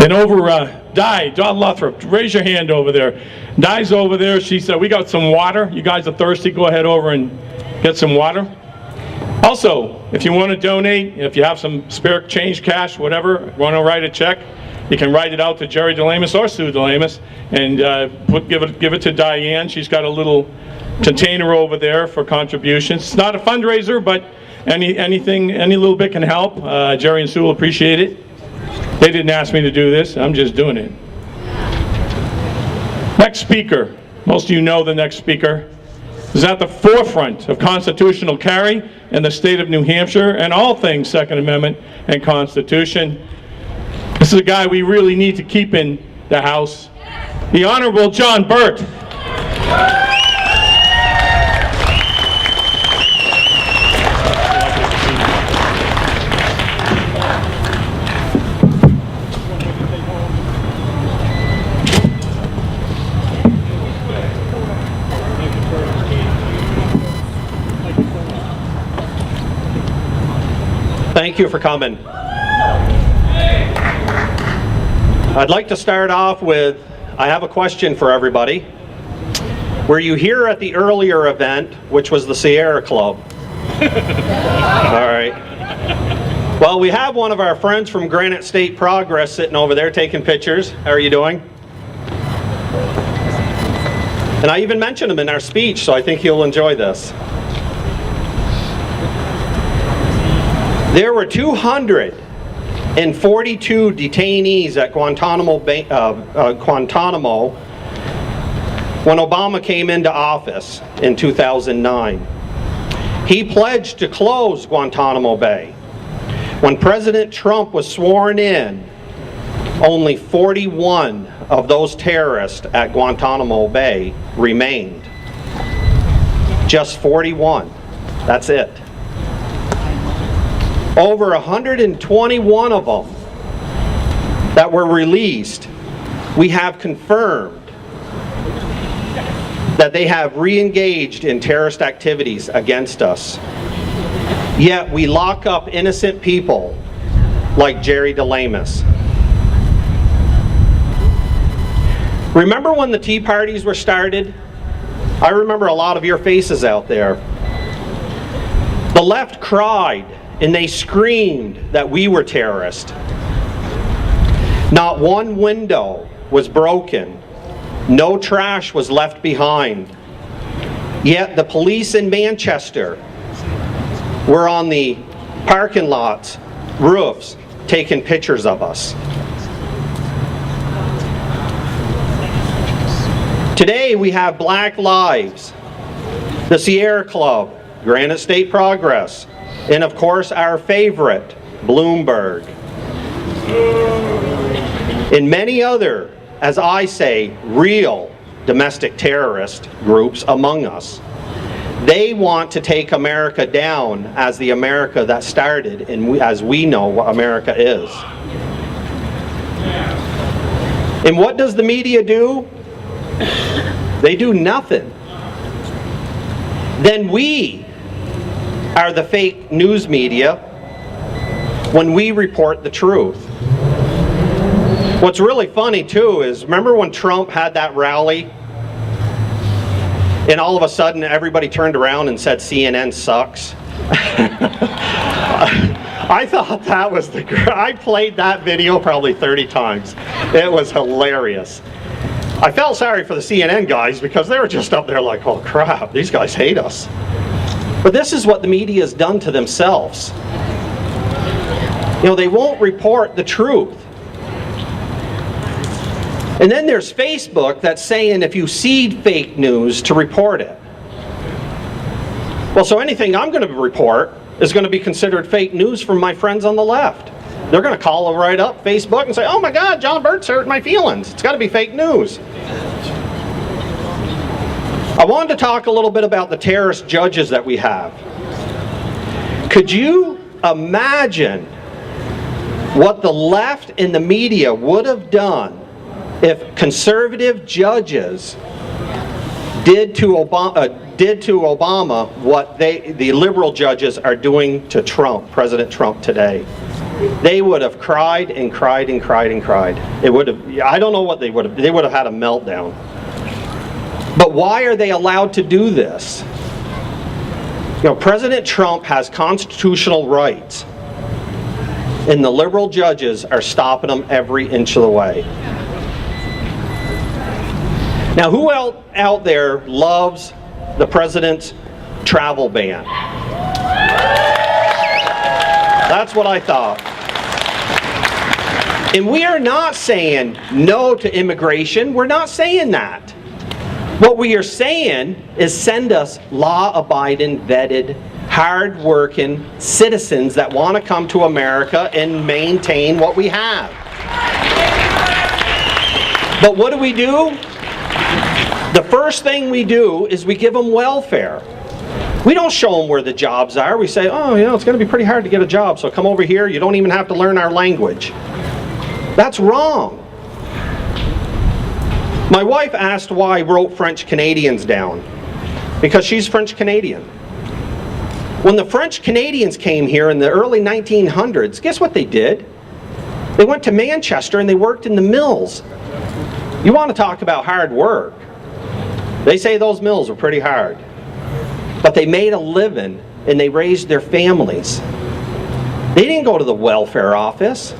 And over Di, Don Lothrop, raise your hand over there. Di's over there. She said, we got some water. You guys are thirsty, go ahead over and get some water. Also, if you want to donate, if you have some spare change, cash, whatever, want to write a check, you can write it out to Jerry Delemus or Sue Delemus and give it to Diane. She's got a little container over there for contributions. It's not a fundraiser, but any little bit can help. Jerry and Sue will appreciate it. They didn't ask me to do this, I'm just doing it. Next speaker, most of you know the next speaker, is at the forefront of constitutional carry in the state of New Hampshire and all things Second Amendment and Constitution. This is a guy we really need to keep in the House, the Honorable John Burt. Thank you for coming. I'd like to start off with, I have a question for everybody. Were you here at the earlier event, which was the Sierra Club? All right. Well, we have one of our friends from Granite State Progress sitting over there taking pictures. How are you doing? And I even mentioned him in our speech, so I think you'll enjoy this. There were 242 detainees at Guantanamo when Obama came into office in 2009. He pledged to close Guantanamo Bay. When President Trump was sworn in, only 41 of those terrorists at Guantanamo Bay remained. Just 41. That's it. Over 121 of them that were released, we have confirmed that they have re-engaged in terrorist activities against us. Yet we lock up innocent people like Jerry Delemus. Remember when the Tea Parties were started? I remember a lot of your faces out there. The left cried and they screamed that we were terrorists. Not one window was broken. No trash was left behind. Yet the police in Manchester were on the parking lots, roofs, taking pictures of us. Today we have Black Lives, the Sierra Club, Granite State Progress, and of course our favorite, Bloomberg. And many other, as I say, real domestic terrorist groups among us. They want to take America down as the America that started and as we know what America is. And what does the media do? They do nothing. Then we are the fake news media when we report the truth. What's really funny too is, remember when Trump had that rally and all of a sudden everybody turned around and said CNN sucks? I thought that was I played that video probably 30 times. It was hilarious. I felt sorry for the CNN guys because they were just up there like, oh crap, these guys hate us. But this is what the media has done to themselves. You know, they won't report the truth. And then there's Facebook that's saying if you seed fake news to report it. Well, so anything I'm going to report is going to be considered fake news from my friends on the left. They're going to call right up Facebook and say, oh my God, John Burt's hurt my feelings. It's got to be fake news. I wanted to talk a little bit about the terrorist judges that we have. Could you imagine what the left and the media would have done if conservative judges did to Obama what the liberal judges are doing to Trump, President Trump today, they would have cried and cried and cried and cried. It would have, I don't know what they would have had a meltdown. But why are they allowed to do this? You know, President Trump has constitutional rights, and the liberal judges are stopping him every inch of the way. Now, who out there loves the president's travel ban? That's what I thought. And we are not saying no to immigration. We're not saying that. What we are saying is send us law-abiding, vetted, hard-working citizens that want to come to America and maintain what we have. But what do? The first thing we do is we give them welfare. We don't show them where the jobs are. We say, oh, you know, it's going to be pretty hard to get a job, so come over here. You don't even have to learn our language. That's wrong. My wife asked why I wrote French Canadians down, because she's French Canadian. When the French Canadians came here in the early 1900s, guess what they did? They went to Manchester and they worked in the mills. You want to talk about hard work. They say those mills were pretty hard. But they made a living and they raised their families. They didn't go to the welfare office.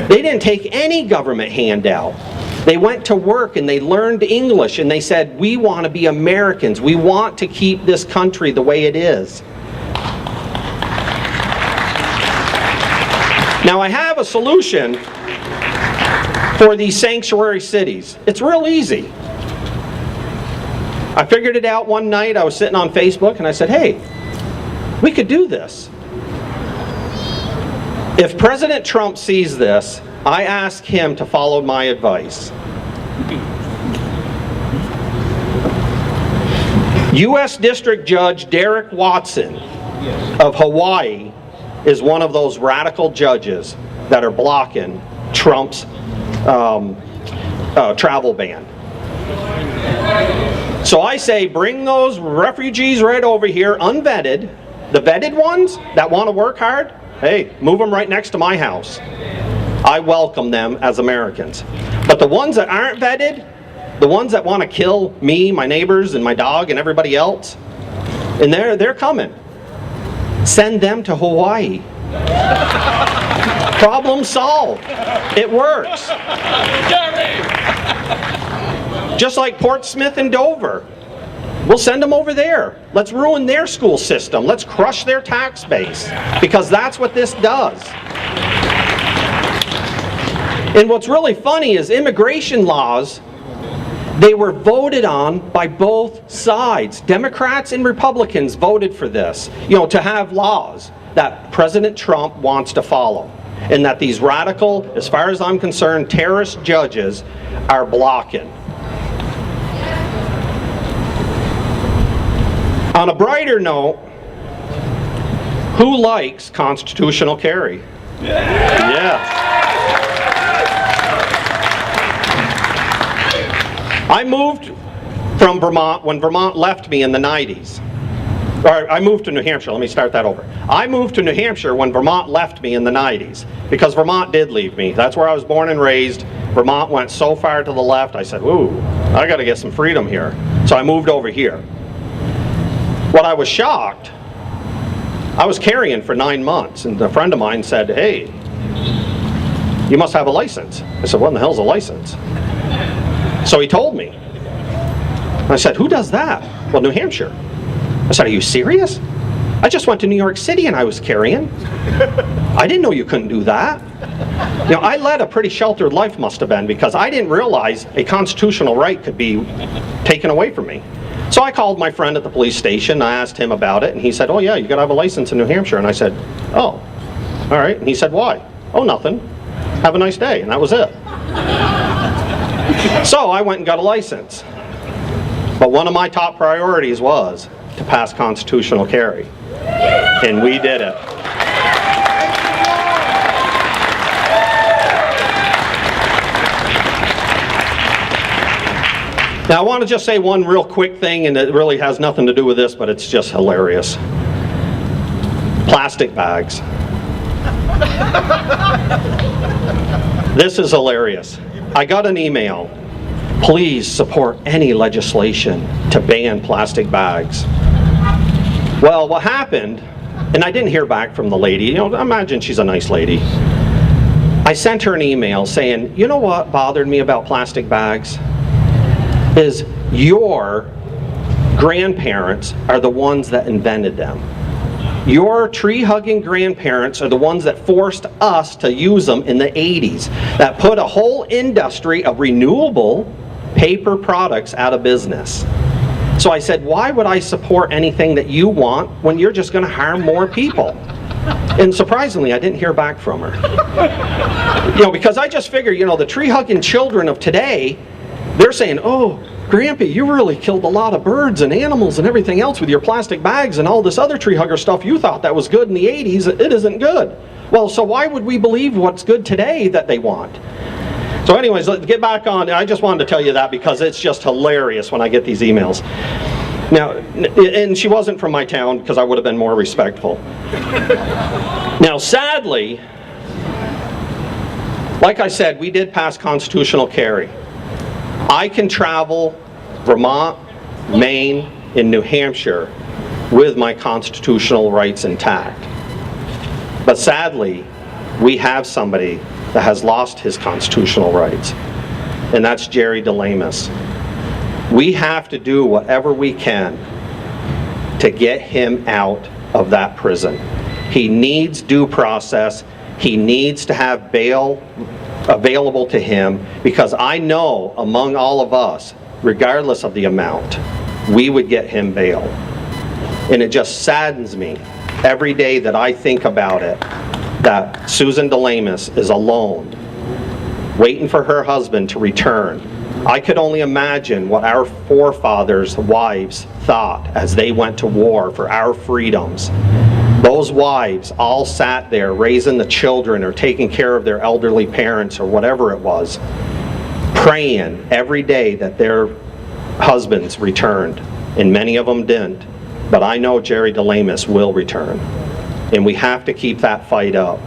They didn't take any government handout. They went to work and they learned English and they said, we want to be Americans. We want to keep this country the way it is. Now I have a solution for these sanctuary cities. It's real easy. I figured it out one night. I was sitting on Facebook and I said, hey, we could do this. If President Trump sees this, I ask him to follow my advice. U.S. District Judge Derek Watson of Hawaii is one of those radical judges that are blocking Trump's travel ban. So I say, bring those refugees right over here, unvetted. The vetted ones that want to work hard, hey, move them right next to my house. I welcome them as Americans. But the ones that aren't vetted, the ones that want to kill me, my neighbors, and my dog, and everybody else, and they're coming. Send them to Hawaii. Problem solved. It works. Just like Portsmouth and Dover. We'll send them over there. Let's ruin their school system. Let's crush their tax base. Because that's what this does. And what's really funny is immigration laws, they were voted on by both sides. Democrats and Republicans voted for this, to have laws that President Trump wants to follow. And that these radical, as far as I'm concerned, terrorist judges are blocking. On a brighter note, who likes constitutional carry? Yeah. I moved from Vermont when Vermont left me in the 90s. Or I moved to New Hampshire. Let me start that over. I moved to New Hampshire when Vermont left me in the 90s because Vermont did leave me. That's where I was born and raised. Vermont went so far to the left, I said, ooh, I got to get some freedom here. So I moved over here. What I was shocked, I was carrying for 9 months, and a friend of mine said, hey, you must have a license. I said, what in the hell's a license? So he told me. I said, who does that? Well, New Hampshire. I said, are you serious? I just went to New York City and I was carrying. I didn't know you couldn't do that. I led a pretty sheltered life, must have been, because I didn't realize a constitutional right could be taken away from me. So I called my friend at the police station, I asked him about it, and he said, oh yeah, you gotta have a license in New Hampshire. And I said, oh, all right. And he said, why? Oh, nothing. Have a nice day. And that was it. So I went and got a license. But one of my top priorities was to pass constitutional carry. And we did it. Now, I want to just say one real quick thing, and it really has nothing to do with this, but it's just hilarious. Plastic bags. This is hilarious. I got an email. Please support any legislation to ban plastic bags. Well, what happened, and I didn't hear back from the lady. You know, imagine she's a nice lady. I sent her an email saying, you know what bothered me about plastic bags? Is your grandparents are the ones that invented them. Your tree-hugging grandparents are the ones that forced us to use them in the 80s, that put a whole industry of renewable paper products out of business. So I said, why would I support anything that you want when you're just going to harm more people? And surprisingly, I didn't hear back from her. You know, because I just figure, you know, the tree-hugging children of today, they're saying, oh, Grampy, you really killed a lot of birds and animals and everything else with your plastic bags and all this other tree hugger stuff. You thought that was good in the 80s. It isn't good. Well, so why would we believe what's good today that they want? So anyways, let's get back on. I just wanted to tell you that because it's just hilarious when I get these emails. Now, and she wasn't from my town because I would have been more respectful. Now, sadly, like I said, we did pass constitutional carry. I can travel Vermont, Maine, and New Hampshire with my constitutional rights intact. But sadly, we have somebody that has lost his constitutional rights, and that's Jerry Delemus. We have to do whatever we can to get him out of that prison. He needs due process. He needs to have bail available to him, because I know among all of us, regardless of the amount, we would get him bail. And it just saddens me every day that I think about it, that Susan Delemus is alone, waiting for her husband to return. I could only imagine what our forefathers' wives thought as they went to war for our freedoms. Those wives all sat there raising the children or taking care of their elderly parents or whatever it was, praying every day that their husbands returned, and many of them didn't. But I know Jerry Delemus will return, and we have to keep that fight up.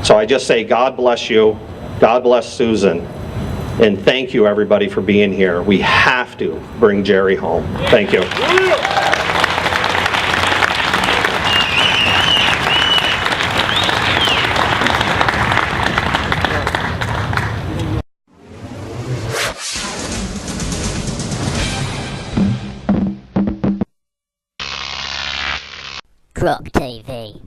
So I just say, God bless you, God bless Susan, and thank you everybody for being here. We have to bring Jerry home. Thank you. Croc TV.